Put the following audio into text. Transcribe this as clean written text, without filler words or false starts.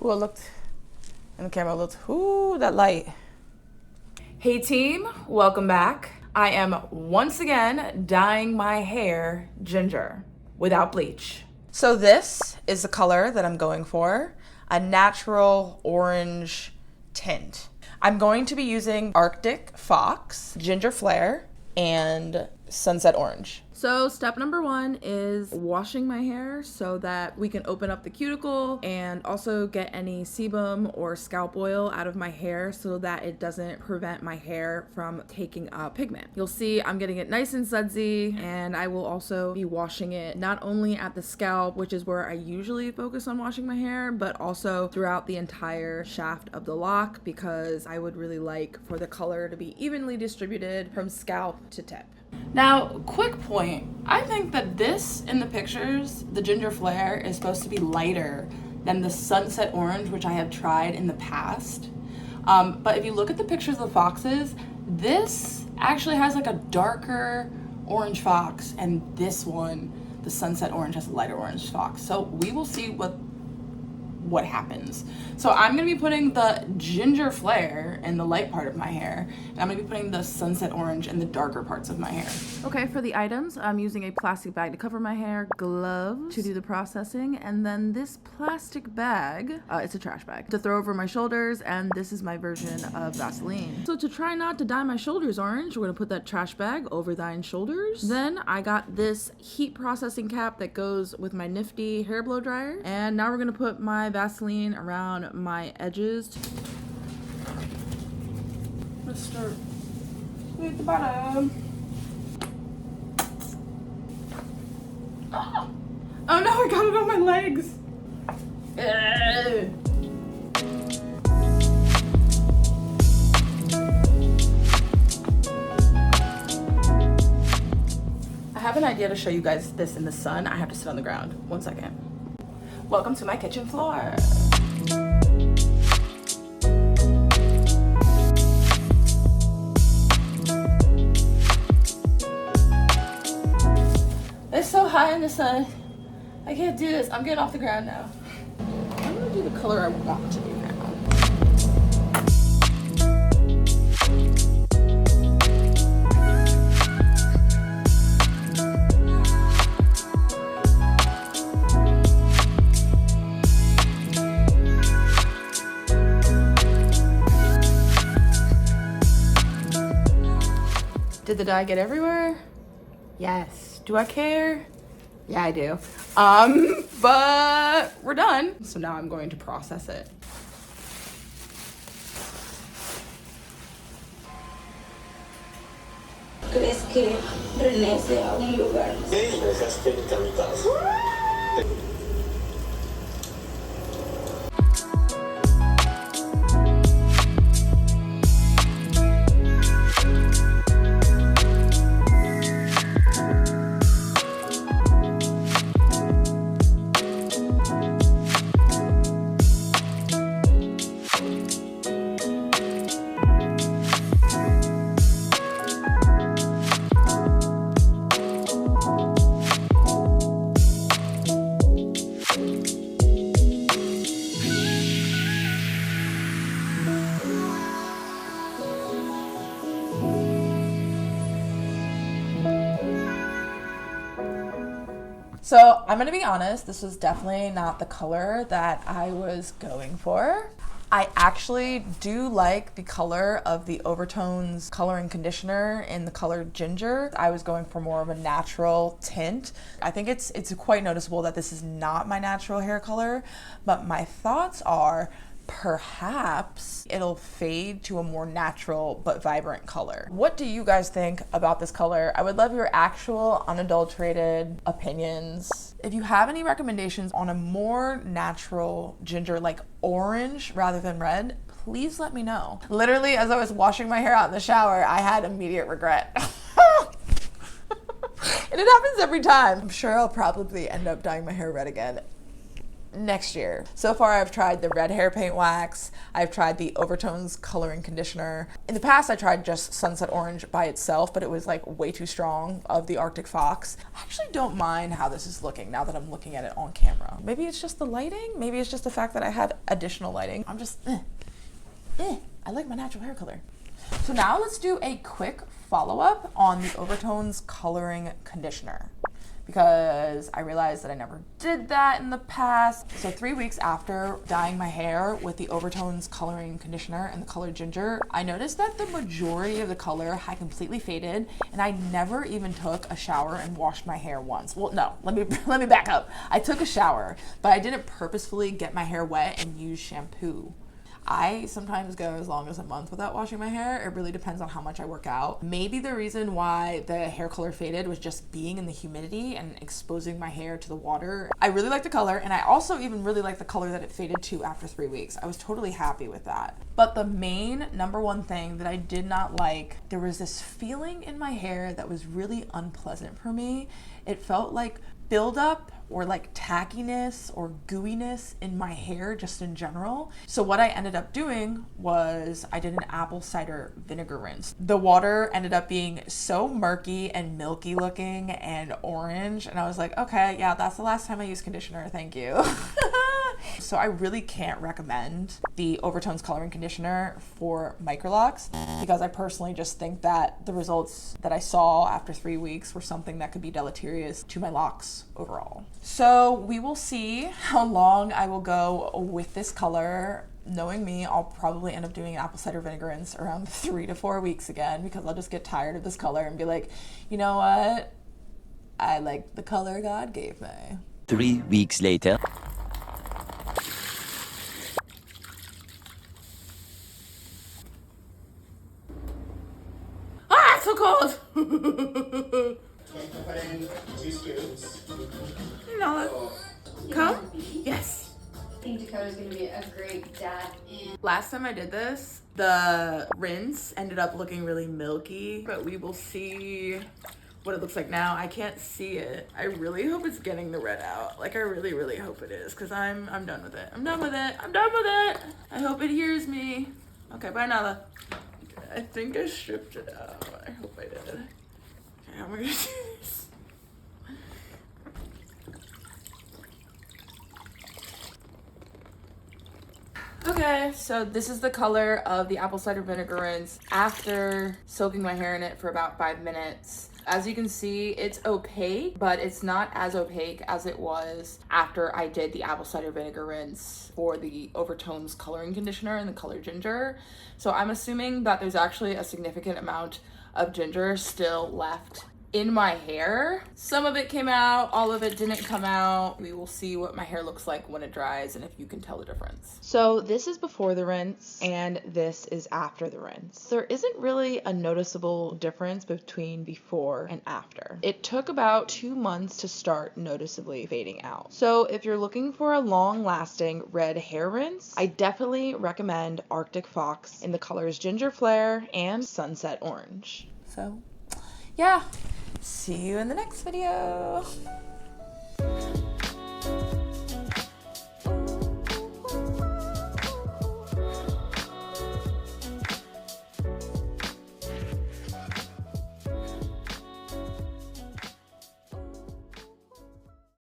Ooh, it looked, in the camera, it looked, ooh, that light. Hey team, welcome back. I am once again dyeing my hair ginger without bleach. So this is the color that I'm going for, a natural orange tint. I'm going to be using Arctic Fox, Ginger Flare, and Sunset Orange. So step number 1 is washing my hair so that we can open up the cuticle and also get any sebum or scalp oil out of my hair so that it doesn't prevent my hair from taking up pigment. You'll see I'm getting it nice and sudsy, and I will also be washing it not only at the scalp, which is where I usually focus on washing my hair, but also throughout the entire shaft of the lock, because I would really like for the color to be evenly distributed from scalp to tip. Now, quick point, I think that this in the pictures, the Ginger Flare, is supposed to be lighter than the Sunset Orange, which I have tried in the past. But if you look at the pictures of the foxes, this actually has like a darker orange fox, and this one, the Sunset Orange, has a lighter orange fox. So we will see what happens. So I'm gonna be putting the Ginger Flare in the light part of my hair, and I'm gonna be putting the Sunset Orange in the darker parts of my hair. Okay, for the items, I'm using a plastic bag to cover my hair, gloves to do the processing, and then this plastic bag, it's a trash bag, to throw over my shoulders, and this is my version of Vaseline. So to try not to dye my shoulders orange, we're gonna put that trash bag over thine shoulders. Then I got this heat processing cap that goes with my nifty hair blow dryer, and now we're gonna put my Vaseline around my edges. Let's start with the bottom. Oh no, I got it on my legs. I have an idea to show you guys this in the sun. I have to sit on the ground. 1 second. Welcome to my kitchen floor. It's so high in the sun. I can't do this. I'm getting off the ground now. I'm gonna do the color I want to do now. Did the dye get everywhere? Yes. Do I care? Yeah, I do. But we're done. So now I'm going to process it. ¿Crees que René sea un lugar? So I'm gonna be honest, this was definitely not the color that I was going for. I actually do like the color of the Overtones coloring conditioner in the color Ginger. I was going for more of a natural tint. I think it's quite noticeable that this is not my natural hair color, but my thoughts are perhaps it'll fade to a more natural but vibrant color. What do you guys think about this color? I would love your actual unadulterated opinions. If you have any recommendations on a more natural ginger, like orange rather than red, please let me know. Literally, as I was washing my hair out in the shower, I had immediate regret. And it happens every time. I'm sure I'll probably end up dyeing my hair red again. next year. So far I've tried the red hair paint wax, I've tried the Overtones coloring conditioner. In the past I tried just Sunset Orange by itself, but it was like way too strong of the Arctic Fox. I actually don't mind how this is looking now that I'm looking at it on camera. Maybe it's just the lighting, maybe it's just the fact that I have additional lighting. I'm just, I like my natural hair color. So now let's do a quick follow-up on the Overtones coloring conditioner, because I realized that I never did that in the past. So 3 weeks after dyeing my hair with the Overtones coloring conditioner and the color ginger, I noticed that the majority of the color had completely faded, and I never even took a shower and washed my hair once. Well, no, let me back up. I took a shower, but I didn't purposefully get my hair wet and use shampoo. I sometimes go as long as a month without washing my hair. It really depends on how much I work out. Maybe the reason why the hair color faded was just being in the humidity and exposing my hair to the water. I really like the color, and I also even really like the color that it faded to after 3 weeks. I was totally happy with that. But the main number one thing that I did not like, there was this feeling in my hair that was really unpleasant for me. It felt like buildup or like tackiness or gooiness in my hair just in general. So what I ended up doing was I did an apple cider vinegar rinse. The water ended up being so murky and milky looking and orange, and I was like, okay, yeah, that's the last time I used conditioner, thank you. So I really can't recommend the Overtones coloring conditioner for Microlocs, because I personally just think that the results that I saw after 3 weeks were something that could be deleterious to my locks overall. So we will see how long I will go with this color. Knowing me, I'll probably end up doing apple cider vinegar rinse around 3 to 4 weeks again, because I'll just get tired of this color and be like, you know what? I like the color God gave me. 3 weeks later. Ah, it's so cold! Put in 2 scoops. No, come? Yes. I think Dakota's gonna be a great dad. And Last time I did this, the rinse ended up looking really milky, but we will see what it looks like now. I can't see it. I really hope it's getting the red out. Like, I really, really hope it is, because I'm done with it. I'm done with it. I'm done with it. I hope it hears me. Okay, bye, Nala. I think I stripped it out. I hope I did. Okay, how am I gonna do this? Okay, so this is the color of the apple cider vinegar rinse after soaking my hair in it for about 5 minutes. As you can see, it's opaque, but it's not as opaque as it was after I did the apple cider vinegar rinse for the Overtones coloring conditioner and the color ginger. So I'm assuming that there's actually a significant amount of ginger still left in my hair. Some of it came out, all of it didn't come out. We will see what my hair looks like when it dries and if you can tell the difference. So this is before the rinse and this is after the rinse. There isn't really a noticeable difference between before and after. It took about 2 months to start noticeably fading out. So if you're looking for a long-lasting red hair rinse, I definitely recommend Arctic Fox in the colors Ginger Flare and Sunset Orange. So yeah, see you in the next video.